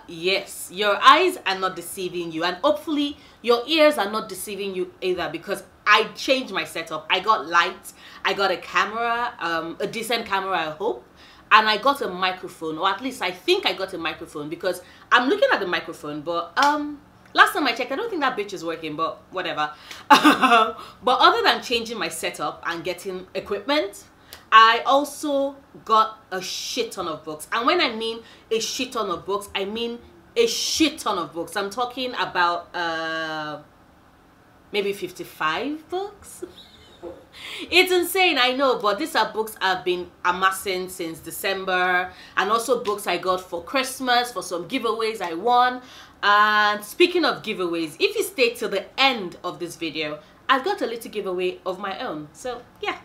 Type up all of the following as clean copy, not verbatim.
Yes, your eyes are not deceiving you, and hopefully your ears are not deceiving you either, because I changed my setup. I got lights, I got a camera, a decent camera, I hope, and I got a microphone, or at least I think I got a microphone, because I'm looking at the microphone, but last time I checked, I don't think that bitch is working, but whatever. But other than changing my setup and getting equipment, I also got a shit ton of books. And when I mean a shit ton of books, I mean a shit ton of books. I'm talking about maybe 55 books. It's insane, I know, but these are books I've been amassing since December, and also books I got for Christmas, for some giveaways I won. And speaking of giveaways, if you stay till the end of this video, I've got a little giveaway of my own. So yeah.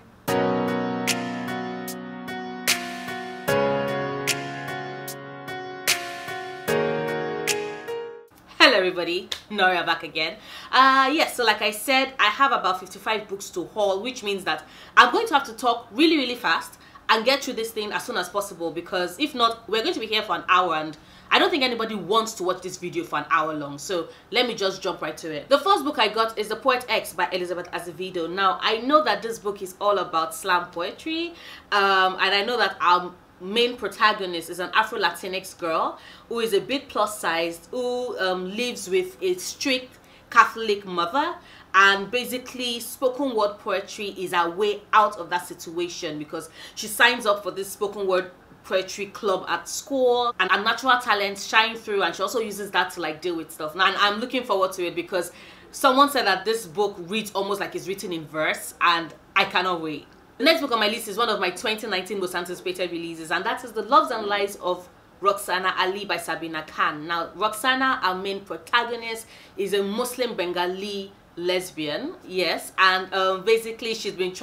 Hello everybody, Nora back again. Yes, so like I said, I have about 55 books to haul, which means that I'm going to have to talk really fast and get through this thing as soon as possible, because if not, we're going to be here for an hour, and I don't think anybody wants to watch this video for an hour long. So let me just jump right to it. The first book I got is The Poet X by Elizabeth Azevedo. Now, I know that this book is all about slam poetry, and I know that main protagonist is an Afro-Latinx girl who is a bit plus sized, who lives with a strict Catholic mother, and basically spoken word poetry is her way out of that situation, because she signs up for this spoken word poetry club at school, and her natural talents shine through, and she also uses that to like deal with stuff. Now, and I'm looking forward to it, because someone said that this book reads almost like it's written in verse, and I cannot wait. The next book on my list is one of my 2019 most anticipated releases, and that is The Loves and Lies of Roxana Ali by Sabina Khan. Now, Roxana, our main protagonist, is a Muslim Bengali lesbian, yes, and basically she's been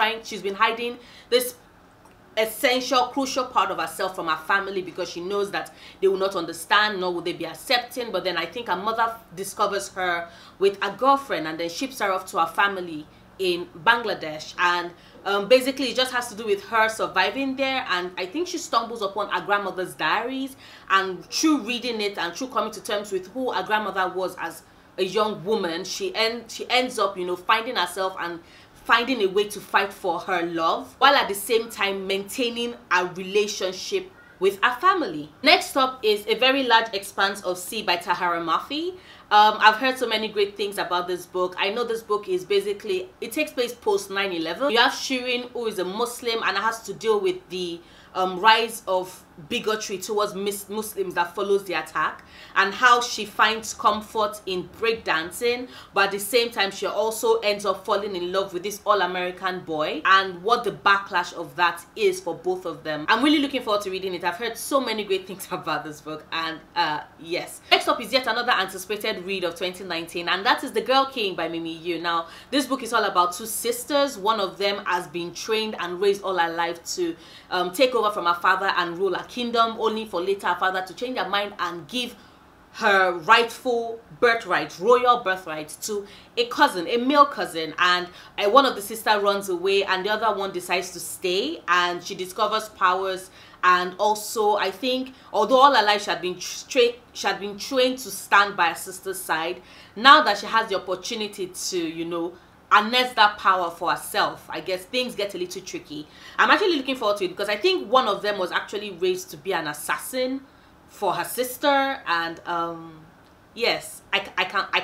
hiding this essential, crucial part of herself from her family, because she knows that they will not understand, nor will they be accepting. But then I think her mother discovers her with a girlfriend, and then ships her off to her family in Bangladesh, and basically it just has to do with her surviving there. And I think she stumbles upon her grandmother's diaries, and through reading it and through coming to terms with who her grandmother was as a young woman, she ends up, you know, finding herself and finding a way to fight for her love, while at the same time maintaining a relationship with her family. Next up is A Very Large Expanse of Sea by Tahara Mafi. I've heard so many great things about this book. I know this book is basically, it takes place post 9/11. You have Shirin, who is a Muslim, and has to deal with the rise of bigotry towards Muslims that follows the attack, and how she finds comfort in breakdancing, but at the same time she also ends up falling in love with this all-American boy, and what the backlash of that is for both of them. I'm really looking forward to reading it. I've heard so many great things about this book, and yes. Next up is yet another anticipated read of 2019, and that is The Girl King by Mimi Yu. Now, this book is all about two sisters. One of them has been trained and raised all her life to take over from her father and rule her kingdom, only for later her father to change her mind and give her rightful birthright, royal birthright, to a cousin, a male cousin. And one of the sisters runs away, and the other one decides to stay, and she discovers powers. And also, I think, although all her life she had been trained to stand by her sister's side, now that she has the opportunity to, you know, harness that power for herself, I guess things get a little tricky. I'm actually looking forward to it, because I think one of them was actually raised to be an assassin for her sister, and yes, I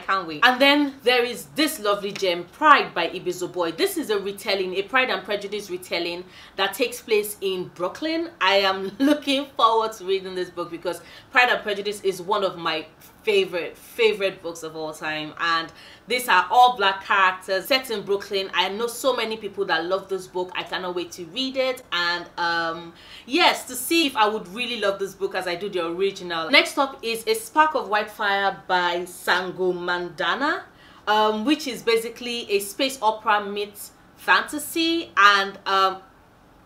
can't wait. And then there is this lovely gem, Pride by Ibizo Boy. This is a retelling, a Pride and Prejudice retelling that takes place in Brooklyn. I am looking forward to reading this book, because Pride and Prejudice is one of my favorite books of all time, and these are all black characters set in Brooklyn. I know so many people that love this book. I cannot wait to read it, and yes, to see if I would really love this book as I do the original. Next up is A Spark of White Fire by Sango Mandana, which is basically a space opera meets fantasy. And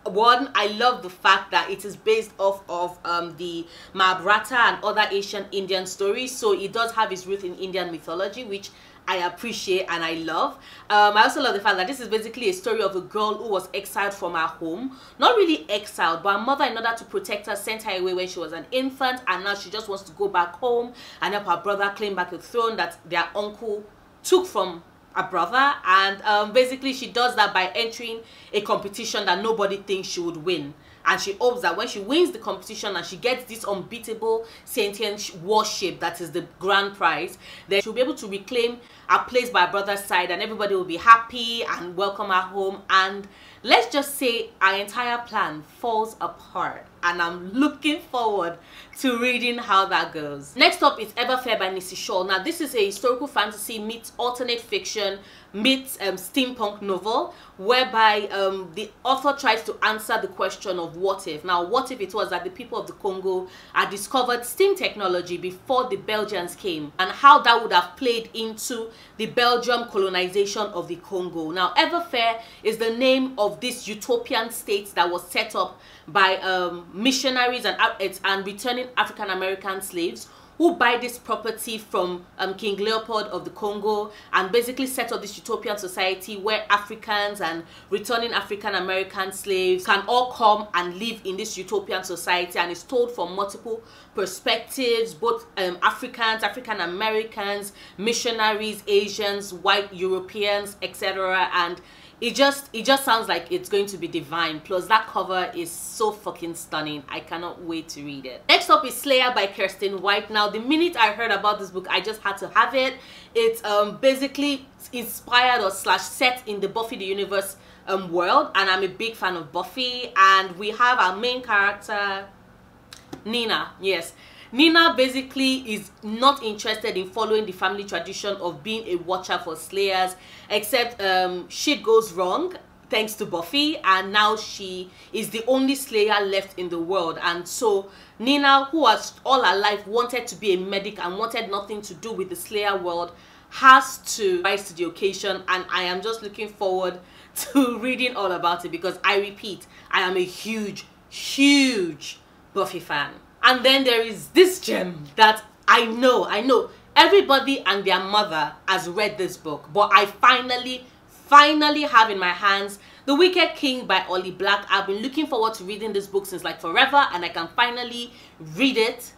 one, I love the fact that it is based off of the Mahabharata and other ancient Indian stories, so it does have its root in Indian mythology, which I appreciate and I love. I also love the fact that this is basically a story of a girl who was exiled from her home. Not really exiled, but her mother, in order to protect her, sent her away when she was an infant, and now she just wants to go back home and help her brother claim back a throne that their uncle took from a brother. And basically she does that by entering a competition that nobody thinks she would win, and she hopes that when she wins the competition and she gets this unbeatable sentient warship that is the grand prize, then she'll be able to reclaim her place by her brother's side, and everybody will be happy and welcome her home. And let's just say our entire plan falls apart, and I'm looking forward to reading how that goes. Next up is Everfair by Nisi Shaw. Now this is a historical fantasy meets alternate fiction meets steampunk novel, whereby the author tries to answer the question of what if. Now, what if it was that the people of the Congo had discovered steam technology before the Belgians came, and how that would have played into the Belgium colonization of the Congo. Now, Everfair is the name of this utopian state that was set up by missionaries and returning African American slaves who buy this property from King Leopold of the Congo, and basically set up this utopian society where Africans and returning African American slaves can all come and live in this utopian society, and it's told from multiple perspectives, both Africans, African Americans, missionaries, Asians, white Europeans, etc. And it just sounds like it's going to be divine. Plus that cover is so fucking stunning. I cannot wait to read it. Next up is Slayer by Kirsten White. Now the minute I heard about this book, I just had to have it. It's basically inspired or slash set in the Buffy the Universe world, and I'm a big fan of Buffy. And we have our main character, Nina. Yes, Nina basically is not interested in following the family tradition of being a watcher for slayers, except shit goes wrong thanks to Buffy, and now she is the only slayer left in the world. And so Nina, who has all her life wanted to be a medic and wanted nothing to do with the slayer world, has to rise to the occasion. And I am just looking forward to reading all about it, because I repeat, I am a huge Buffy fan. And then there is this gem that I know everybody and their mother has read this book, but I finally have in my hands The Wicked King by Ollie Black. I've been looking forward to reading this book since like forever, and I can finally read it.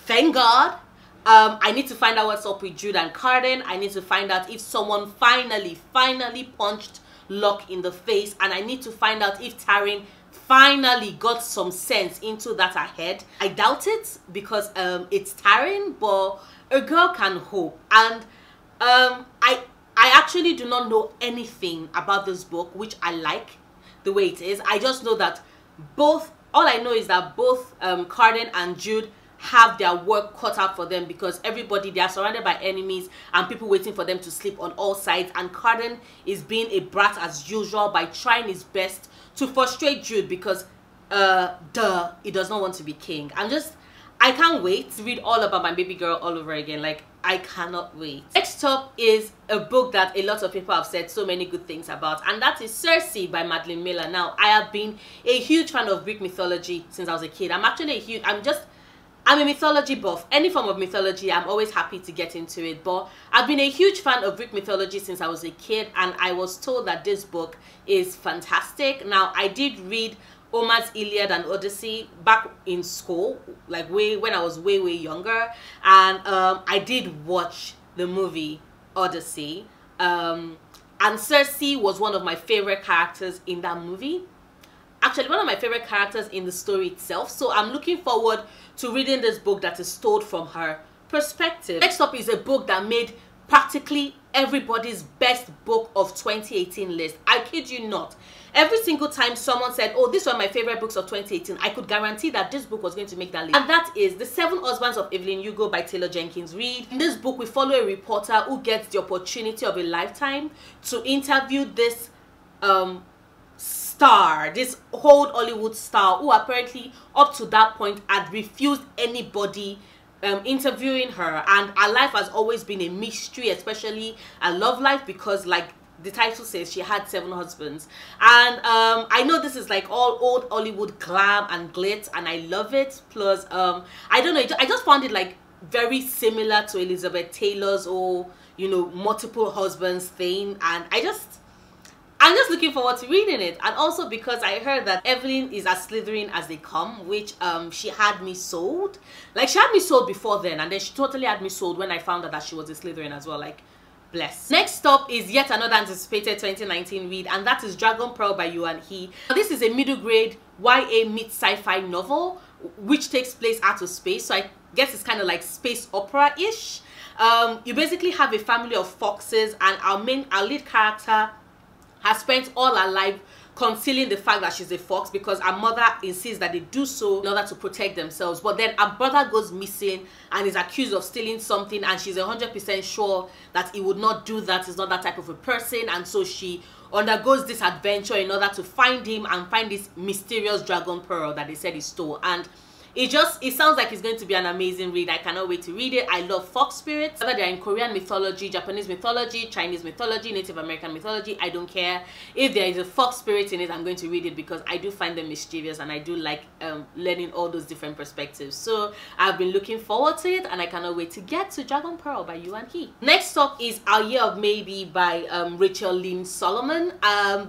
Thank God. I need to find out what's up with Jude and Carden. I need to find out if someone finally punched Locke in the face, and I need to find out if Taryn finally got some sense into that ahead. I doubt it, because it's Taryn, but a girl can hope. And I actually do not know anything about this book, which I like the way it is. I just know that all I know is that both Carden and Jude have their work cut out for them, because everybody, they are surrounded by enemies and people waiting for them to sleep on all sides. And Carden is being a brat as usual by trying his best to frustrate Jude, because he does not want to be king. I can't wait to read all about my baby girl all over again. Like, I cannot wait. Next up is a book that a lot of people have said so many good things about, and that is Circe by Madeline Miller. Now, I have been a huge fan of Greek mythology since I was a kid. I'm a mythology buff. Any form of mythology, I'm always happy to get into it. But I've been a huge fan of Greek mythology since I was a kid, and I was told that this book is fantastic. Now, I did read Homer's Iliad and Odyssey back in school, like when I was way younger, and I did watch the movie Odyssey, and Circe was one of my favorite characters in that movie. Actually, one of my favorite characters in the story itself. So I'm looking forward to reading this book that is told from her perspective. Next up is a book that made practically everybody's best book of 2018 list. I kid you not. Every single time someone said, oh, these were my favorite books of 2018, I could guarantee that this book was going to make that list. And that is The Seven Husbands of Evelyn Hugo by Taylor Jenkins Reid. In this book, we follow a reporter who gets the opportunity of a lifetime to interview this star, this old Hollywood star, who apparently up to that point had refused anybody interviewing her, and her life has always been a mystery, especially her love life, because like the title says, she had 7 husbands. And I know this is like all old Hollywood glam and glitz, and I love it. Plus I don't know, I just found it like very similar to Elizabeth Taylor's whole, you know, multiple husbands thing, and I'm just looking forward to reading it. And also because I heard that Evelyn is as Slytherin as they come, which she had me sold. Like, she had me sold before then, and then she totally had me sold when I found out that she was a Slytherin as well. Like, bless. Next up is yet another anticipated 2019 read, and that is Dragon Pearl by Yuan He. Now, this is a middle grade YA meets sci-fi novel which takes place out of space, so I guess it's kind of like space opera-ish. You basically have a family of foxes, and our lead character has spent all her life concealing the fact that she's a fox because her mother insists that they do so in order to protect themselves. But then her brother goes missing and is accused of stealing something, and she's 100% sure that he would not do that. He's not that type of a person, and so she undergoes this adventure in order to find him and find this mysterious dragon pearl that they said he stole. And it sounds like it's going to be an amazing read. I cannot wait to read it. I love fox spirits, whether they're in Korean mythology, Japanese mythology, Chinese mythology, Native American mythology, I don't care. If there is a fox spirit in it, I'm going to read it because I do find them mischievous, and I do like learning all those different perspectives. So I've been looking forward to it, and I cannot wait to get to Dragon Pearl by Yuan He. Next up is Our Year of Maybe by Rachel Lynn Solomon.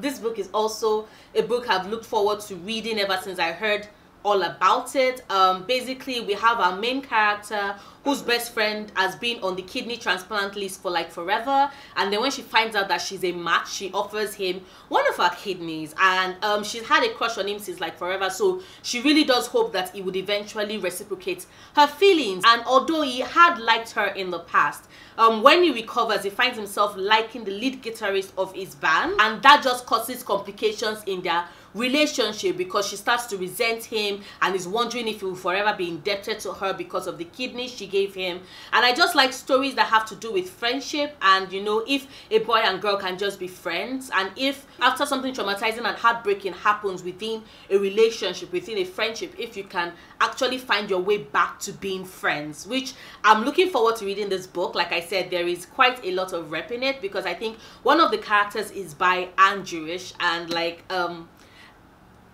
This book is also a book I've looked forward to reading ever since I heard all about it. Basically, we have our main character whose best friend has been on the kidney transplant list for like forever, and then when she finds out that she's a match, she offers him one of her kidneys, and she's had a crush on him since like forever, so she really does hope that he would eventually reciprocate her feelings. And although he had liked her in the past, when he recovers, he finds himself liking the lead guitarist of his band, and that just causes complications in their relationship because she starts to resent him and is wondering if he will forever be indebted to her because of the kidney she gave him. And I just like stories that have to do with friendship, and you know, if a boy and girl can just be friends, and if after something traumatizing and heartbreaking happens within a relationship, within a friendship, if you can actually find your way back to being friends, which I'm looking forward to reading this book. Like I said, there is quite a lot of rep in it because I think one of the characters is bi and Jewish, and like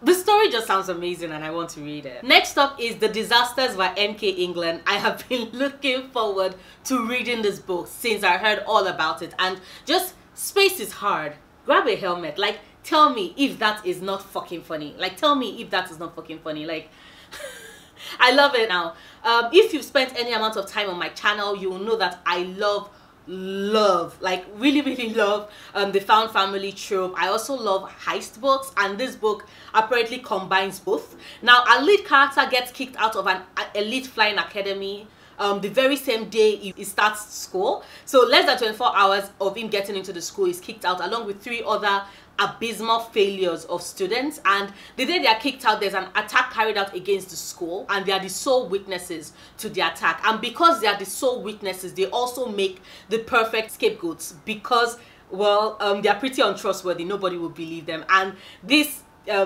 the story just sounds amazing and I want to read it. Next up is The Disasters by M.K. England. I have been looking forward to reading this book since I heard all about it, and just space is hard. Grab a helmet. Like, tell me if that is not fucking funny. Like, tell me if that is not fucking funny. Like, I love it now. If you've spent any amount of time on my channel, you will know that I love, like really love the found family trope. I also love heist books, and this book apparently combines both. Now, our lead character gets kicked out of an elite flying academy the very same day he starts school. So less than 24 hours of him getting into the school, he's kicked out along with 3 other abysmal failures of students, and the day they are kicked out, there's an attack carried out against the school, and they are the sole witnesses to the attack. And because they are the sole witnesses, they also make the perfect scapegoats because, well, they are pretty untrustworthy. Nobody will believe them, and these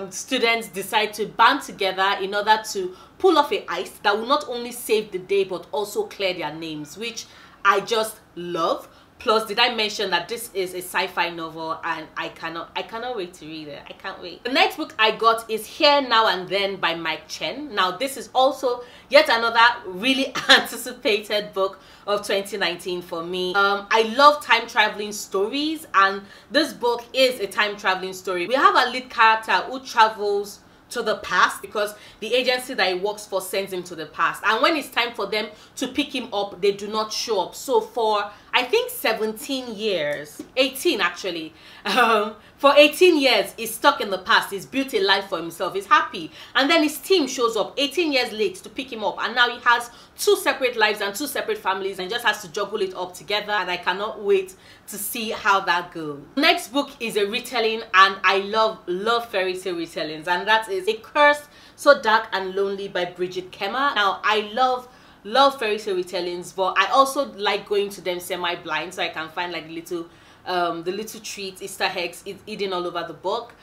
students decide to band together in order to pull off a heist that will not only save the day but also clear their names, which I just love. Plus, did I mention that this is a sci-fi novel, and I cannot wait to read it. I can't wait. The next book I got is Here, Now and Then by Mike Chen. Now, this is also yet another really anticipated book of 2019 for me. I love time traveling stories, and this book is a time traveling story. We have a lead character who travels to the past because the agency that he works for sends him to the past, and when it's time for them to pick him up, they do not show up. So for I think 17 years, 18 actually, for 18 years he's stuck in the past. He's built a life for himself, he's happy, and then his team shows up 18 years late to pick him up, and now he has 2 separate lives and 2 separate families and just has to juggle it up together, and I cannot wait to see how that goes. Next book is a retelling, and I love fairy tale retellings, and that is A Curse So Dark and Lonely by Bridget Kemmer. Now, I love fairy tale retellings, but I also like going to them semi-blind so I can find like the little treats, Easter eggs hidden all over the book.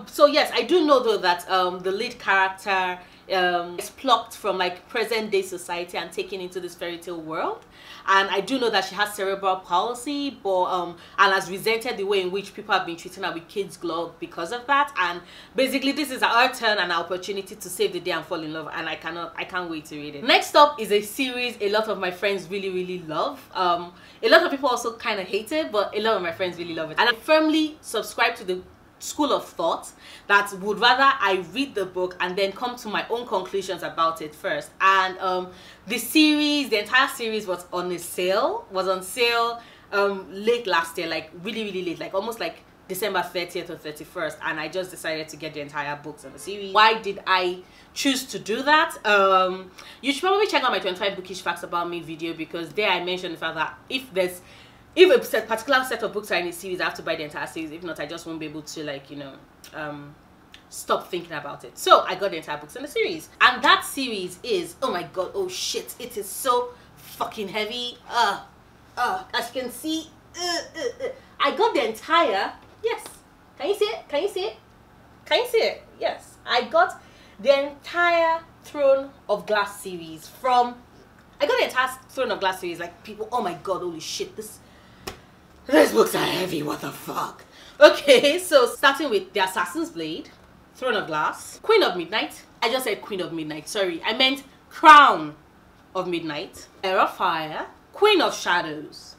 So yes, I do know though that the lead character is plucked from like present day society and taken into this fairy tale world. And I do know that she has cerebral palsy, but and has resented the way in which people have been treating her with kids' glove because of that. And basically, this is our turn and our opportunity to save the day and fall in love. And I can't wait to read it. Next up is a series a lot of my friends really love. A lot of people also kind of hate it, but a lot of my friends really love it. And I firmly subscribe to the school of thought that would rather I read the book and then come to my own conclusions about it first. And the entire series was on sale late last year, like really late, like almost like December 30th or 31st, and I just decided to get the entire books on the series. Why did I choose to do that? You should probably check out my 25 bookish facts about me video, because there I mentioned the fact that if a particular set of books are in a series, I have to buy the entire series. If not, I just won't be able to, like, you know, stop thinking about it. So I got the entire books in the series, and that series is, oh my god, oh shit, it is so fucking heavy. As you can see, I got the entire, yes, can you see it? Can you see it? Can you see it? Yes, I got the entire Throne of Glass series from, I got the entire Throne of Glass series. Like, people, oh my god, holy shit, these books are heavy, what the fuck. Okay, so starting with The Assassin's Blade, Throne of Glass, Queen of Midnight. I just said Queen of Midnight, sorry, I meant Crown of Midnight, Heir of Fire, Queen of Shadows,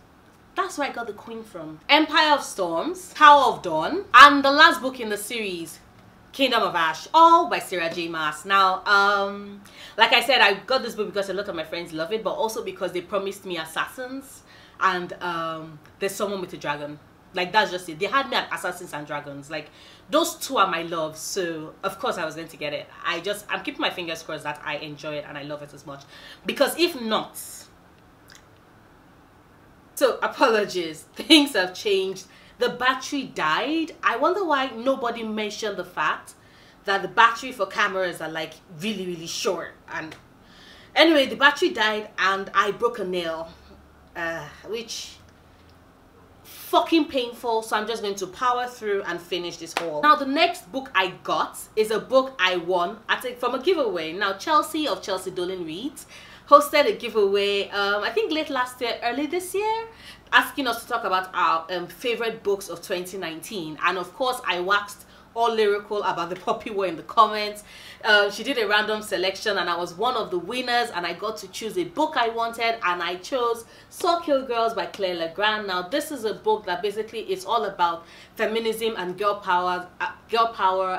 that's where I got the Queen from, Empire of Storms, Tower of Dawn, and the last book in the series, Kingdom of Ash, all by Sarah J. Maas. Now, like I said, I got this book because a lot of my friends love it, but also because they promised me assassins, and there's someone with a dragon. Like, that's just it. They had me at Assassins and Dragons. Like, those two are my loves, so of course I was going to get it. I'm keeping my fingers crossed that I enjoy it and I love it as much. Because if not, so apologies, things have changed. The battery died. I wonder why nobody mentioned the fact that the battery for cameras are like really short. And anyway, the battery died and I broke a nail, which fucking painful, so I'm just going to power through and finish this haul. Now, the next book I got is a book I won from a giveaway. Now, Chelsea of Chelsea Dolan Reads hosted a giveaway, I think late last year, early this year, asking us to talk about our favorite books of 2019. And of course, I waxed all lyrical about the Poppy War in the comments. She did a random selection and I was one of the winners, and I got to choose a book I wanted, and I chose Saw Kill Girls by Claire Legrand. Now, this is a book that basically is all about feminism and girl power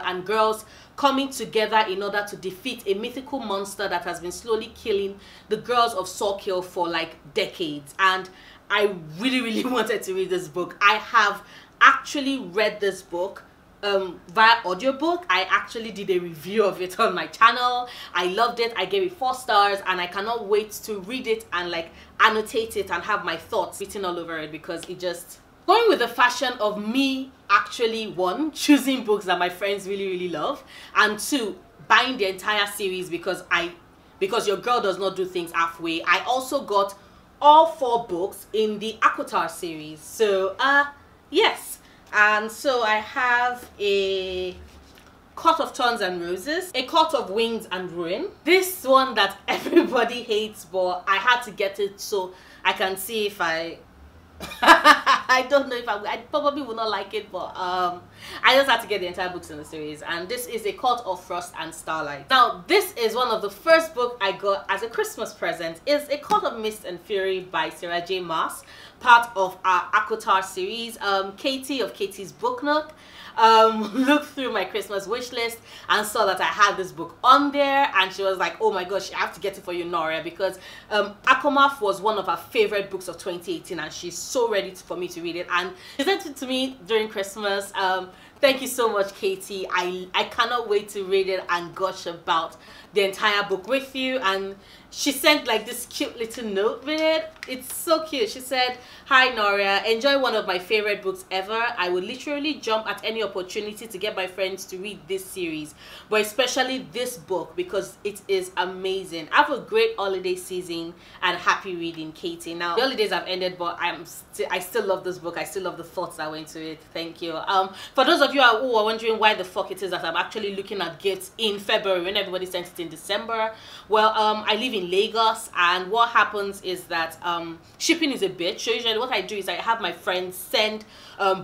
and girls coming together in order to defeat a mythical monster that has been slowly killing the girls of Sawkill for like decades. And I really wanted to read this book. I have actually read this book via audiobook. I actually did a review of it on my channel. I loved it. I gave it 4 stars, and I cannot wait to read it and like annotate it and have my thoughts written all over it, because it just going with the fashion of me actually, 1, choosing books that my friends really love, and 2, buying the entire series because your girl does not do things halfway. I also got all 4 books in the Akutar series. So yes. And so I have a Court of Thorns and Roses, a Court of Wings and Ruin. This one that everybody hates, but I had to get it so I can see if I I don't know if I probably will not like it, but I just had to get the entire books in the series. And this is a Court of Frost and Starlight. Now, this is one of the first books I got as a Christmas present. It's a Court of Mist and Fury by Sarah J. Maas, part of our Akutar series. Katie of Katie's Book Nook looked through my Christmas wish list and saw that I had this book on there, and she was like, oh my gosh, I have to get it for you, Noria, because Akomaf was one of her favorite books of 2018, and she's so ready for me to read it, and she sent it to me during Christmas. Thank you so much, Katie. I cannot wait to read it and gush about the entire book with you. And she sent like this cute little note with it. It's so cute. She said, hi Noria, enjoy one of my favorite books ever. I would literally jump at any opportunity to get my friends to read this series, but especially this book because it is amazing. Have a great holiday season and happy reading, Katie. Now, the holidays have ended, but I still love this book. I still love the thoughts that went into it. Thank you. For those of of you who are wondering why the fuck it is that I'm actually looking at gifts in February when everybody sends it in December, well, I live in Lagos, and what happens is that shipping is a bitch. So usually what I do is I have my friends send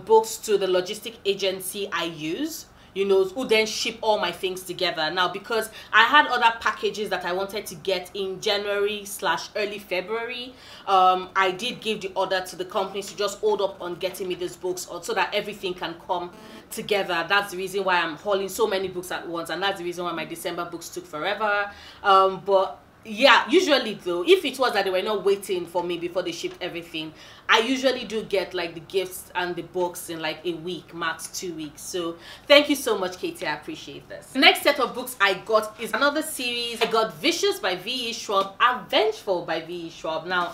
books to the logistic agency I use, you know, who then ship all my things together. Now, because I had other packages that I wanted to get in January / early February, I did give the order to the companies to just hold up on getting me these books so that everything can come together. That's the reason why I'm hauling so many books at once, and that's the reason why my December books took forever. But yeah, usually though, if it was that they were not waiting for me before they shipped everything, I usually do get like the gifts and the books in like a week, max 2 weeks. So thank you so much, Katie, I appreciate this. The next set of books I got is another series. I got Vicious by V.E. Schwab and Vengeful by V.E. Schwab. Now,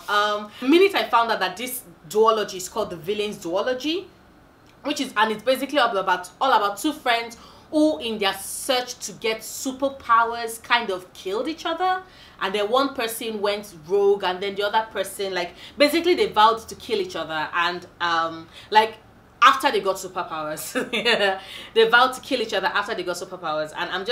the minute I found out that this duology is called the Villains Duology, and it's basically all about two friends who in their search to get superpowers kind of killed each other, and then one person went rogue, and then the other person, like, basically they vowed to kill each other, and like after they got superpowers they vowed to kill each other after they got superpowers. And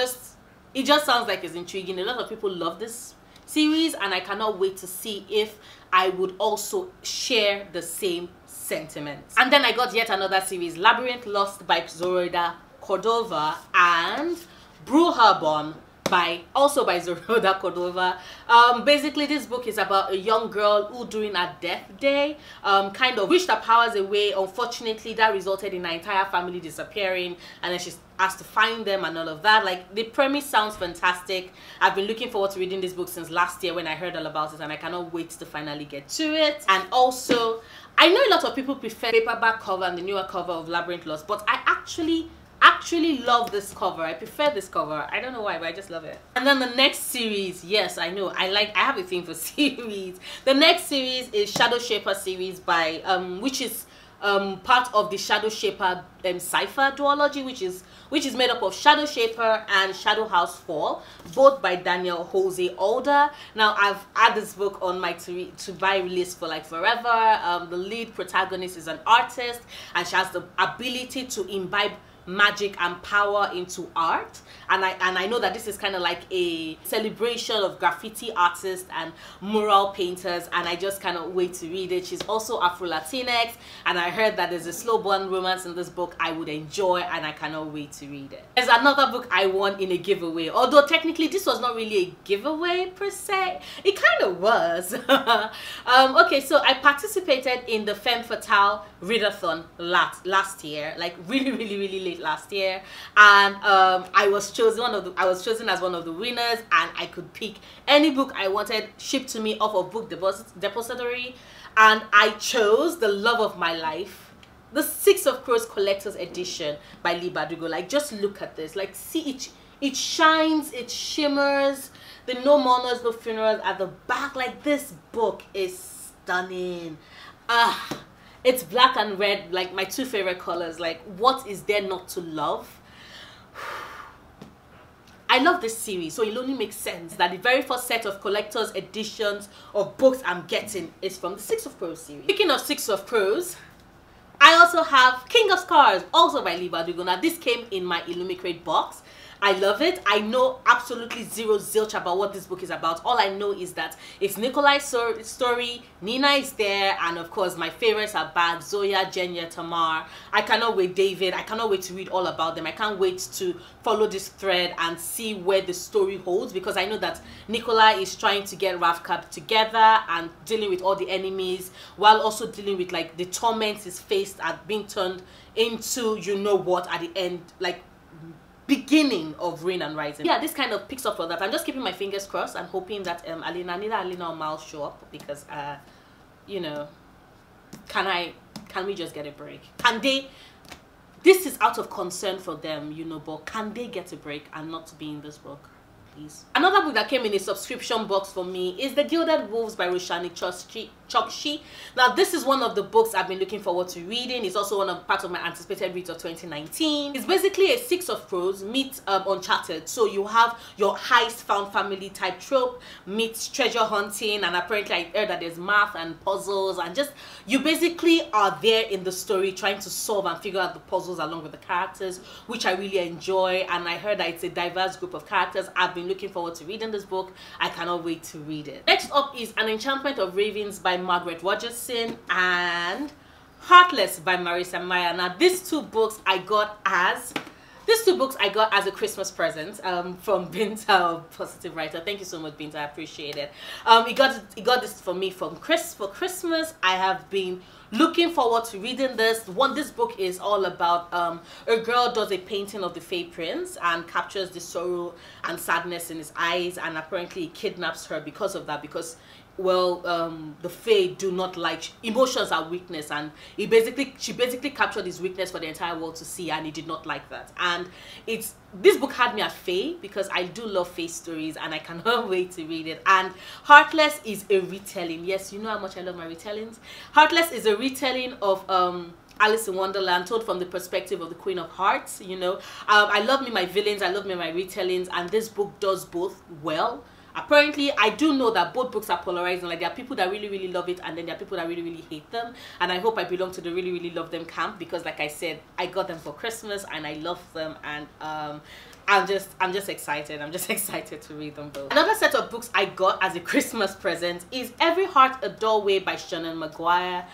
it just sounds like it's intriguing. A lot of people love this series, and I cannot wait to see if I would also share the same sentiments. And then I got yet another series, Labyrinth Lost by Zoroida Cordova and Bruhabon by Zoroida Cordova. Basically this book is about a young girl who during her death day kind of wished her powers away. Unfortunately, that resulted in her entire family disappearing, and then she has to find them and all of that. Like, the premise sounds fantastic. I've been looking forward to reading this book since last year when I heard all about it, and I cannot wait to finally get to it. And also, I know a lot of people prefer paperback cover and the newer cover of Labyrinth Lost, but I actually love this cover. I prefer this cover. I don't know why, but I just love it. And then the next series, yes, I know, I have a thing for series. The next series is Shadow Shaper series by which is part of the Shadow Shaper Sci-fi duology, which is made up of Shadow Shaper and Shadow House Fall, both by Daniel Jose Older. Now, I've had this book on my to buy list for like forever. The lead protagonist is an artist, and she has the ability to imbibe magic and power into art, and I know that this is kind of like a celebration of graffiti artists and mural painters, and I just cannot wait to read it. She's also Afro-Latinx, and I heard that there's a slow burn romance in this book I would enjoy, and I cannot wait to read it. There's another book I won in a giveaway, although technically this was not really a giveaway per se. It kind of was. Okay, so I participated in the Femme Fatale readathon last year, like really late last year, and I was chosen as one of the winners, and I could pick any book I wanted shipped to me off of Book Depository, and I chose The Love of My Life, the Six of Crows Collector's Edition by Lee Bardugo. Like, just look at this, like, see, it shines, it shimmers, the no mourners, no funerals at the back. Like, this book is stunning. It's black and red, like my two favorite colors. Like, what is there not to love? I love this series, so it only makes sense that the very first set of collector's editions of books I'm getting is from the Six of Crows series. Speaking of Six of Crows, I also have King of Scars, also by Lee Bardugo. Now, this came in my Illumicrate box. I love it. I know absolutely zero zilch about what this book is about. All I know is that it's Nikolai's story, Nina is there, and of course my favorites are back, Zoya, Jenya, Tamar. I cannot wait, David. I cannot wait to read all about them. I can't wait to follow this thread and see where the story holds, because I know that Nikolai is trying to get Ravkab together and dealing with all the enemies, while also dealing with like the torments he's faced at being turned into you know what at the end, like beginning of Rain and Rising. Yeah, this kind of picks up for that. I'm just keeping my fingers crossed and hoping that neither Alina or Mal show up, because you know, can we just get a break? Can they, this is out of concern for them, you know, but can they get a break and not be in this book, please? Another book that came in a subscription box for me is The Gilded Wolves by Roshani Chokshi. Chokshi. Now this is one of the books I've been looking forward to reading. It's also part of my anticipated reads of 2019. It's basically a Six of Crows meets Uncharted. So you have your heist found family type trope meets treasure hunting, and apparently I heard that there's math and puzzles, and just you basically are there in the story trying to solve and figure out the puzzles along with the characters, which I really enjoy. And I heard that it's a diverse group of characters. I've been looking forward to reading this book. I cannot wait to read it. Next up is An Enchantment of Ravens by Margaret Rogerson and Heartless by Marissa Meyer. Now these two books I got as a Christmas present from Binta, Positive Writer. Thank you so much, Binta. I appreciate it. He got this for me for Christmas. I have been looking forward to reading this. This book is all about a girl does a painting of the Fae Prince and captures the sorrow and sadness in his eyes, and apparently he kidnaps her because of that, because the Fae do not like emotions are weakness, and she basically captured his weakness for the entire world to see, and he did not like that. And this book had me at Fae because I do love Fae stories, and I cannot wait to read it. And Heartless is a retelling. Yes, you know how much I love my retellings. Heartless is a retelling of Alice in Wonderland, told from the perspective of the Queen of Hearts. You know, I love me my villains, I love me my retellings, and this book does both well. Apparently, I do know that both books are polarizing. Like, there are people that really, really love it, and then there are people that really, really hate them. And I hope I belong to the really, really love them camp, because like I said, I got them for Christmas and I love them, and I'm just excited. I'm just excited to read them both. Another set of books I got as a Christmas present is Every Heart a Doorway by Shannon Maguire.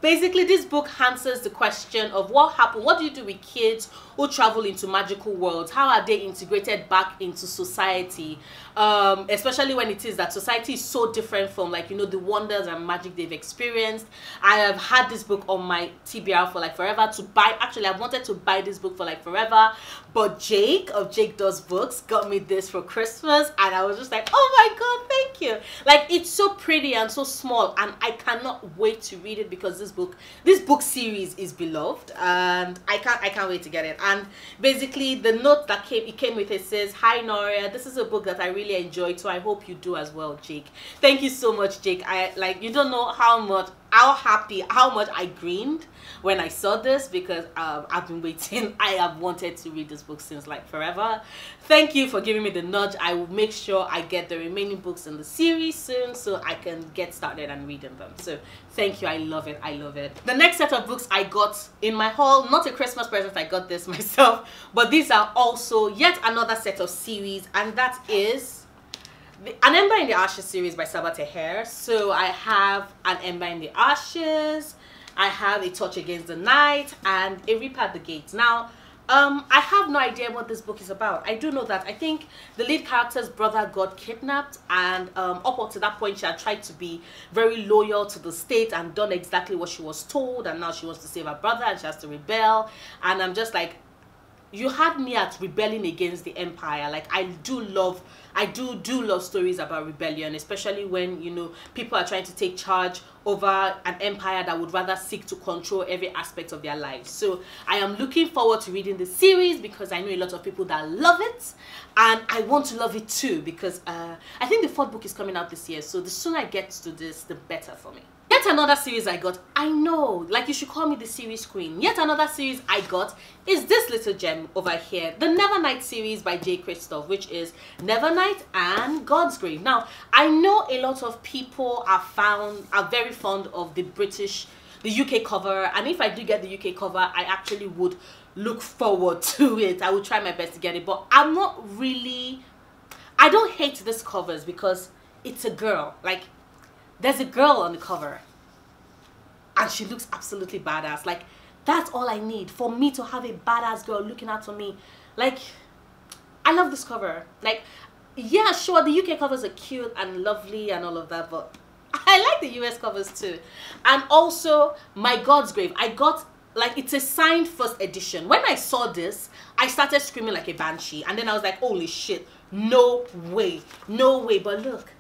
Basically, this book answers the question of what happened. What do you do with kids who travel into magical worlds? How are they integrated back into society? Especially when it is that society is so different from, like, you know, the wonders and magic they've experienced. I have had this book on my TBR for like forever to buy. Actually, I've wanted to buy this book for like forever, but Jake of Jake Does Books got me this for Christmas, and I was just like, oh my god, thank you. Like, it's so pretty and so small, and I cannot wait to read it, because this book series is beloved, and I can't wait to get it. And basically the note that came with it says, "Hi Noria, this is a book that I really enjoyed, so I hope you do as well, Jake." Thank you so much, Jake. You don't know how much I grinned when I saw this, because I've been waiting. I have wanted to read this book since like forever. Thank you for giving me the nudge. I will make sure I get the remaining books in the series soon, so I can get started and reading them. So thank you. I love it. I love it. The next set of books I got in my haul, not a Christmas present, I got this myself, but these are also yet another set of series, and that is An Ember in the Ashes series by Sabate Hare. So I have An Ember in the Ashes, I have A Touch Against the Night, and A Reaper at the Gates. Now, I have no idea what this book is about. I do know that I think the lead character's brother got kidnapped, and up to that point she had tried to be very loyal to the state and done exactly what she was told, and now she wants to save her brother and she has to rebel. And I'm just like, you had me at rebelling against the empire. Like, I do love stories about rebellion, especially when, you know, people are trying to take charge over an empire that would rather seek to control every aspect of their lives. So I am looking forward to reading the series, because I know a lot of people that love it, and I want to love it too, because I think the 4th book is coming out this year, so the sooner I get to this, the better for me. Yet another series I got, I know, like, you should call me the series queen. Yet another series I got is this little gem over here, the Nevernight series by J. Christoph, which is Nevernight and God's Grave. Now, I know a lot of people are very fond of the UK cover, and if I do get the UK cover, I actually would look forward to it. I will try my best to get it, but I don't hate this covers, because it's a girl. Like, there's a girl on the cover and she looks absolutely badass. Like, that's all I need, for me to have a badass girl looking out for me. Like, I love this cover. Like, yeah, sure, the UK covers are cute and lovely and all of that, but I like the US covers too. And also, my God's Grave, I got, like, it's a signed 1st edition. When I saw this, I started screaming like a banshee, and then I was like, holy shit, no way, no way. But look,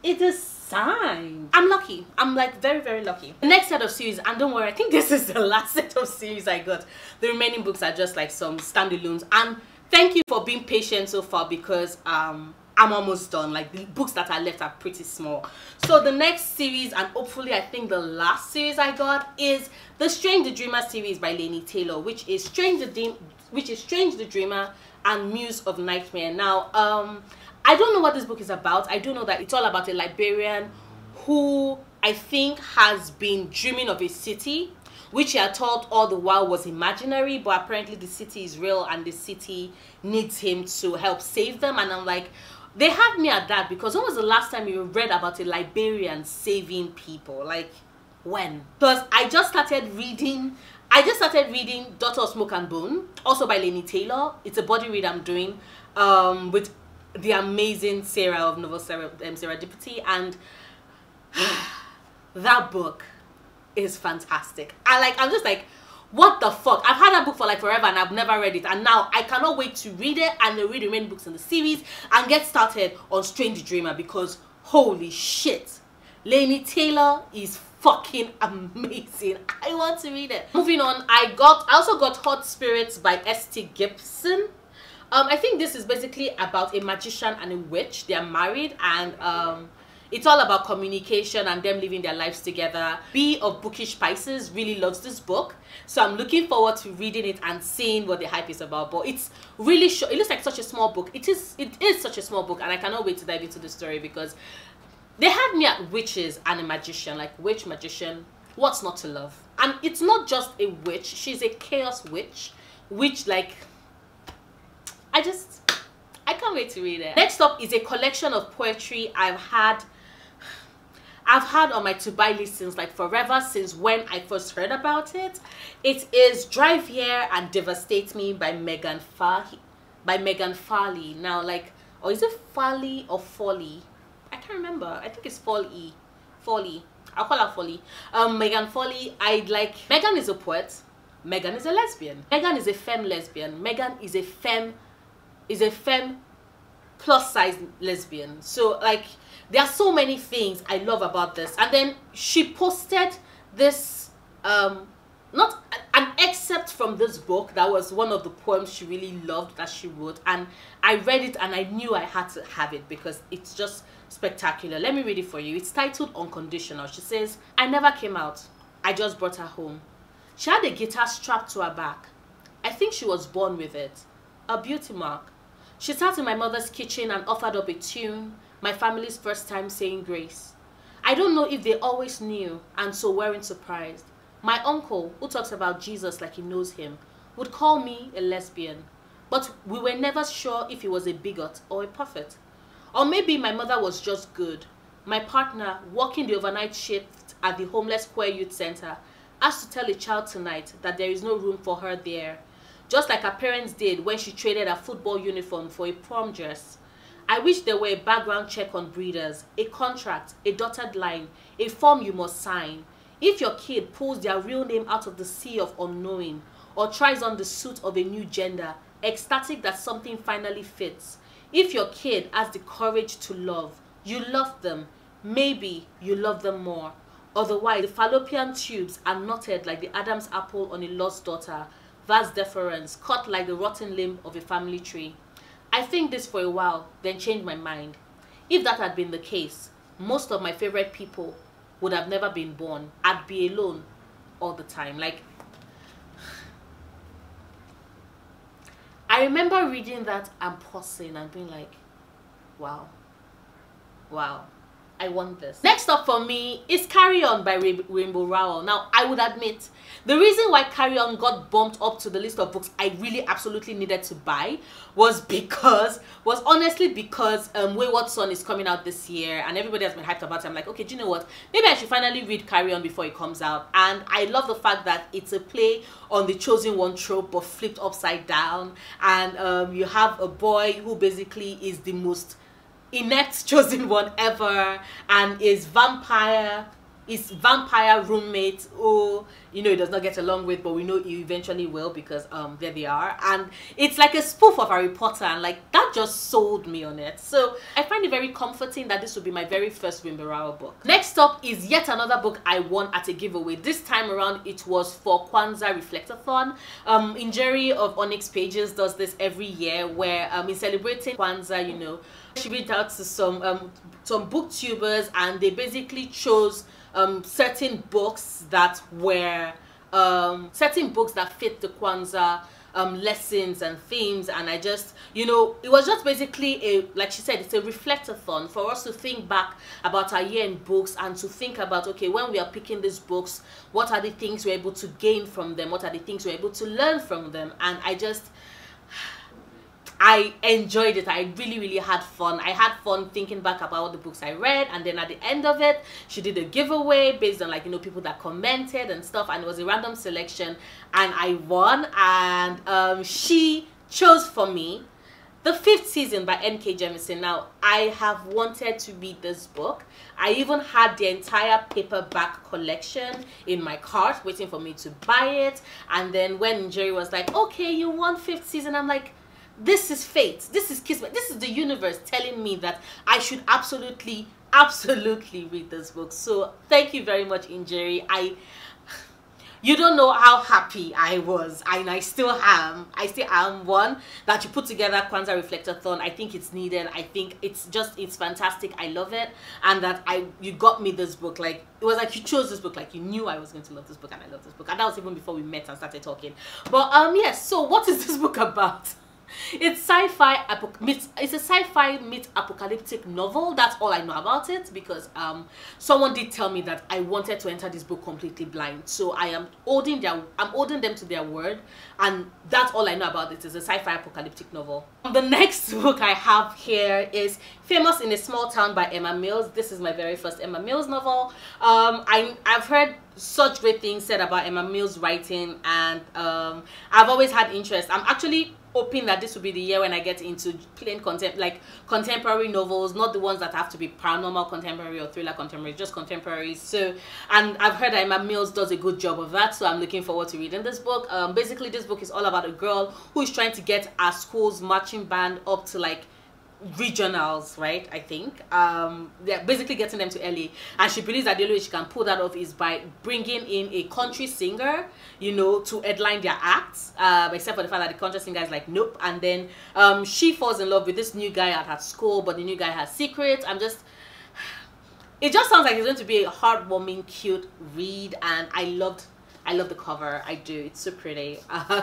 it is signed. I'm lucky. I'm like very, very lucky. The next set of series, and don't worry, I think this is the last set of series I got. The remaining books are just like some standalones, and thank you for being patient so far, because I'm almost done. Like, the books that are left are pretty small. So the next series, and hopefully I think the last series I got, is the Strange the Dreamer series by Laini Taylor, which is Strange the Dreamer and Muse of Nightmare. Now, I don't know what this book is about. I do know that it's all about a librarian who I think has been dreaming of a city, which he had thought all the while was imaginary, but apparently the city is real and the city needs him to help save them. And I'm like, they had me at that, because when was the last time you read about a librarian saving people? Like, when? Because I just started reading Daughter of Smoke and Bone, also by Laini Taylor. It's a body read I'm doing with the amazing Sarah of Novel Serendipity, and that book is fantastic. I'm just like, what the fuck? I've had that book for like forever and I've never read it, and now I cannot wait to read it and then read the remaining books in the series and get started on Strange the Dreamer, because holy shit, Laini Taylor is fucking amazing. I want to read it. Moving on, I also got Hot Spirits by S.T. Gibson. I think this is basically about a magician and a witch. They are married, and it's all about communication and them living their lives together. B of Bookish Spices really loves this book, so I'm looking forward to reading it and seeing what the hype is about. But it's really short. It looks like such a small book. It is such a small book, and I cannot wait to dive into the story, because they had me at witches and a magician. Like, witch, magician, what's not to love? And it's not just a witch. She's a chaos witch, which, like, I can't wait to read it. Next up is a collection of poetry I've had on my to buy list since like forever, since when I first heard about it. It is Drive Here and Devastate Me by Megan Farley. Now, like, or is it Farley or Folly? I can't remember. I think it's Folly. I'll call her Folly. Megan Farley. Megan is a poet. Megan is a lesbian. Megan is a femme lesbian. Megan is a femme plus size lesbian. So, like, there are so many things I love about this. And then she posted this not an excerpt from this book that was one of the poems she really loved that she wrote, and I read it and I knew I had to have it because it's just spectacular. Let me read it for you. It's titled Unconditional. She says, I never came out, I just brought her home. She had a guitar strapped to her back. I think she was born with it. A beauty mark. She sat in my mother's kitchen and offered up a tune, my family's first time saying grace. I don't know if they always knew and so weren't surprised. My uncle, who talks about Jesus like he knows him, would call me a lesbian, but we were never sure if he was a bigot or a prophet. Or maybe my mother was just good. My partner, working the overnight shift at the homeless queer youth center, asked to tell a child tonight that there is no room for her there, just like her parents did when she traded her football uniform for a prom dress. I wish there were a background check on breeders, a contract, a dotted line, a form you must sign. If your kid pulls their real name out of the sea of unknowing, or tries on the suit of a new gender, ecstatic that something finally fits. If your kid has the courage to love, you love them, maybe you love them more. Otherwise, the fallopian tubes are knotted like the Adam's apple on a lost daughter, vas deferens, cut like the rotten limb of a family tree. I think this for a while, then changed my mind. If that had been the case, most of my favorite people would have never been born. I'd be alone all the time. Like, I remember reading that and pausing and being like, wow, I want this. Next up for me is Carry On by Rainbow Rowell. Now, I would admit, the reason why Carry On got bumped up to the list of books I really absolutely needed to buy was honestly because Wayward Son is coming out this year and everybody has been hyped about it. I'm like, okay, do you know what? Maybe I should finally read Carry On before it comes out. And I love the fact that it's a play on the chosen one trope but flipped upside down. And you have a boy who basically is the most inept chosen one ever and is vampire his vampire roommate who, you know, he does not get along with, but we know he eventually will, because there they are. And it's like a spoof of Harry Potter, and like that just sold me on it. So I find it very comforting that this will be my very first Wimbarawa book. Next up is yet another book I won at a giveaway. This time around it was for Kwanzaa Reflectathon. Injeri of Onyx Pages does this every year, where in celebrating Kwanzaa, you know, she reached out to some booktubers, and they basically chose certain books that were certain books that fit the Kwanzaa lessons and themes. And I just, you know, it was just basically a, like she said, it's a reflectathon for us to think back about our year in books, and to think about, okay, when we are picking these books, what are the things we're able to gain from them, what are the things we're able to learn from them. And I enjoyed it. I really had fun. I had fun thinking back about all the books I read, and then at the end of it, she did a giveaway based on, like, you know, people that commented and stuff, and it was a random selection, and I won. And she chose for me The Fifth Season by N.K. Jemisin. Now, I have wanted to read this book. I even had the entire paperback collection in my cart waiting for me to buy it. And then when Jerry was like, okay, you want Fifth Season, I'm like, this is fate, this is kismet, this is the universe telling me that I should absolutely read this book. So thank you very much, Injeri. You don't know how happy I was, and I still am. One, that you put together Kwanzaa Reflectathon. I think it's needed. I think it's fantastic. I love it. And that you got me this book. Like, it was like you chose this book, like you knew I was going to love this book, and I love this book. And that was even before we met and started talking. But yes, so what is this book about? It's sci-fi. It's a sci-fi myth-apocalyptic novel. That's all I know about it, because someone did tell me that I wanted to enter this book completely blind. So I'm holding them to their word, and that's all I know about it. Is a sci-fi apocalyptic novel. The next book I have here is Famous in a Small Town by Emma Mills. This is my very first Emma Mills novel. I've heard such great things said about Emma Mills' writing, and I've always had interest. I'm actually hoping that this will be the year when I get into plain contemporary novels, not the ones that have to be paranormal contemporary or thriller contemporary, just contemporary. So, and I've heard that Emma Mills does a good job of that, so I'm looking forward to reading this book. Basically, this book is all about a girl who is trying to get her school's marching band up to, like, regionals, right? I think they're basically getting them to LA, and she believes that the only way she can pull that off is by bringing in a country singer, you know, to headline their acts, except for the fact that the country singer is like, nope. And then she falls in love with this new guy at her school, but the new guy has secrets. It just sounds like it's going to be a heartwarming, cute read, and I love the cover. I do. It's so pretty.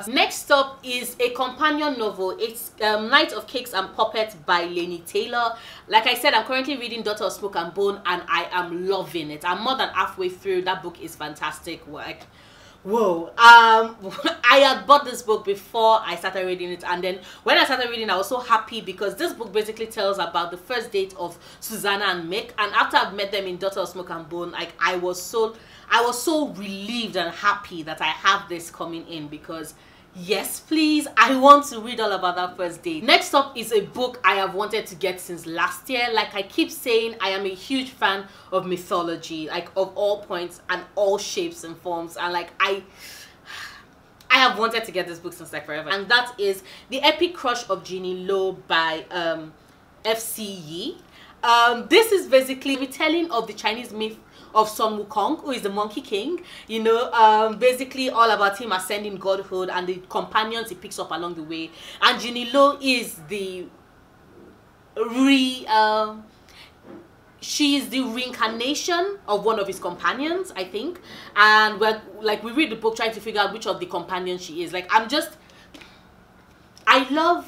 Next up is a companion novel. It's Night of Cakes and Puppets by Laini Taylor. Like I said, I'm currently reading Daughter of Smoke and Bone, and I am loving it. I'm more than halfway through. That book is fantastic. Like, whoa. I had bought this book before I started reading it, and then when I started reading, I was so happy because this book basically tells about the first date of Susanna and Mick. And after I've met them in Daughter of Smoke and Bone, like, I was so relieved and happy that I have this coming in, because yes, please, I want to read all about that first date. Next up is a book I have wanted to get since last year. Like I keep saying, I am a huge fan of mythology, like of all points and all shapes and forms, and like I have wanted to get this book since like forever, and that is The Epic Crush of Jeannie Lo by F.C. Yi. This is basically a retelling of the Chinese myth of Sun Wukong, who is the Monkey King, you know, basically all about him ascending godhood and the companions he picks up along the way. And Jeannie Lo is she is the reincarnation of one of his companions, I think. And we read the book trying to figure out which of the companions she is. Like, I love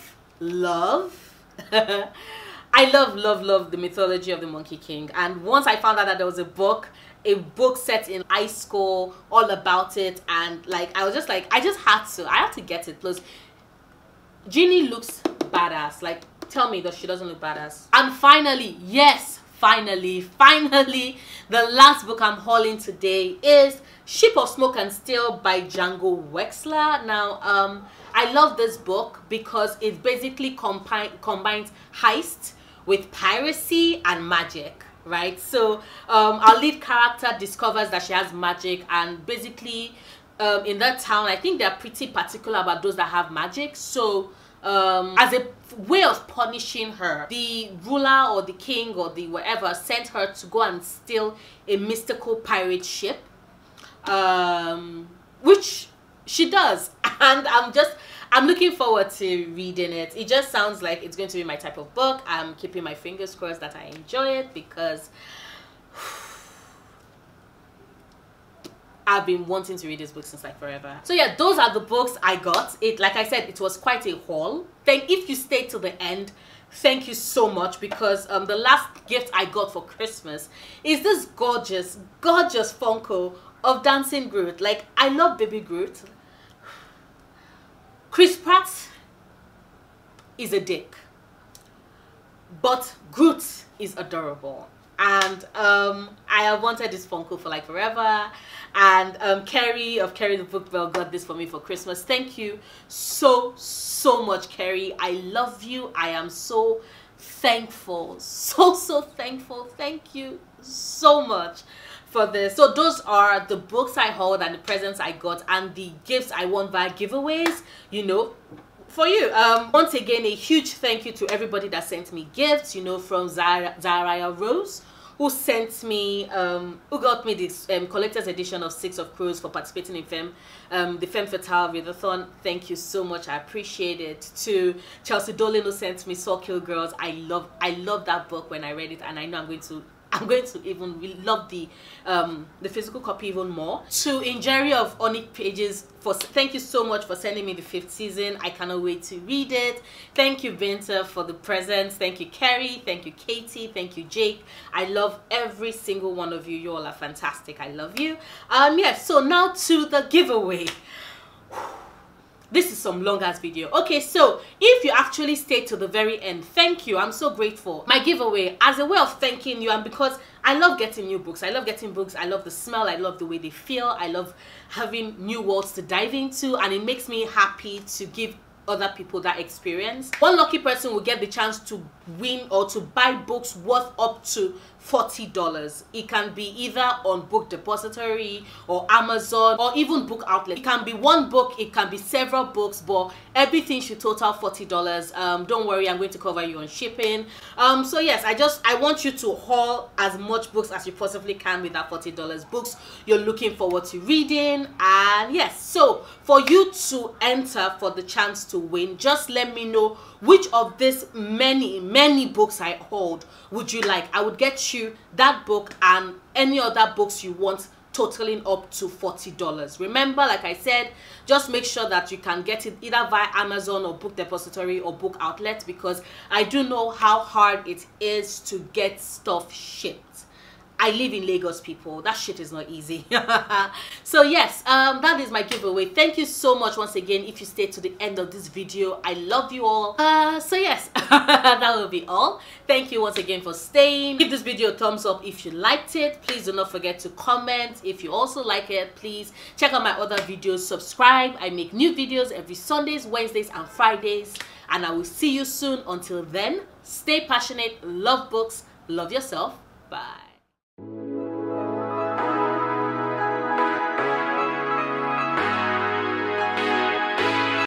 I love the mythology of the Monkey King. And once I found out that there was a book set in high school all about it, and like I was just like, I had to get it. Plus, Jeannie looks badass. Like, tell me that she doesn't look badass. And finally, yes, finally, the last book I'm hauling today is Ship of Smoke and Steel by Django Wexler. Now, I love this book because it basically combines heist with piracy and magic. right? So our lead character discovers that she has magic, and basically in that town, I think they're pretty particular about those that have magic. So as a way of punishing her, the ruler or the king or the whatever sent her to go and steal a mystical pirate ship, which she does. And I'm looking forward to reading it. It just sounds like it's going to be my type of book. I'm keeping my fingers crossed that I enjoy it, because I've been wanting to read this book since like forever. So yeah, those are the books I got. It, like I said, it was quite a haul. If you stayed till the end, thank you so much, because the last gift I got for Christmas is this gorgeous Funko of Dancing Groot. Like, I love baby Groot. Chris Pratt is a dick, but Groot is adorable. And I have wanted this Funko for like forever. And Kerry of Kerry the Book Bell got this for me for Christmas. Thank you so much, Kerry. I love you. I am so thankful, so thankful. Thank you so much for this. So those are the books I hold and the presents I got and the gifts I won via giveaways, you know, for you. Once again, a huge thank you to everybody that sent me gifts, you know, from Zariah Rose, who sent me, who got me this collector's edition of 6 of Crows for participating in the Femme Fatale Readathon. Thank you so much, I appreciate it. To Chelsea Dolan, who sent me Saw Kill Girls. I love that book when I read it, and I know I'm going to even love the physical copy even more. To Injeri of Onyx Pages, thank you so much for sending me the 5th season. I cannot wait to read it. Thank you, Binta, for the presents. Thank you, Kerry. Thank you, Katie. Thank you, Jake. I love every single one of you. You all are fantastic. I love you. Yeah, so now to the giveaway. This is some long ass video. Okay, so if you actually stayed to the very end, thank you. I'm so grateful. My giveaway, as a way of thanking you, and because I love getting new books. I love getting books. I love the smell. I love the way they feel. I love having new worlds to dive into, and it makes me happy to give other people that experience. One lucky person will get the chance to win or to buy books worth up to $40. It can be either on Book Depository or Amazon or even Book Outlet. It can be one book, it can be several books, but everything should total $40. Don't worry, I'm going to cover you on shipping. So yes, I want you to haul as much books as you possibly can with that $40. Books you're looking forward to reading. And yes, so for you to enter for the chance to win, just let me know which of these many books I hold would you like. I would get you that book and any other books you want, totaling up to $40. Remember, like I said, just make sure that you can get it either via Amazon or Book Depository or Book Outlet, because I do know how hard it is to get stuff shipped. I live in Lagos, people. That shit is not easy. So yes, that is my giveaway. Thank you so much once again if you stayed to the end of this video. I love you all. So yes, that will be all. Thank you once again for staying. Give this video a thumbs up if you liked it. Please do not forget to comment if you also like it. Please check out my other videos. Subscribe. I make new videos every Sundays, Wednesdays, and Fridays. And I will see you soon. Until then, stay passionate, love books, love yourself. Bye.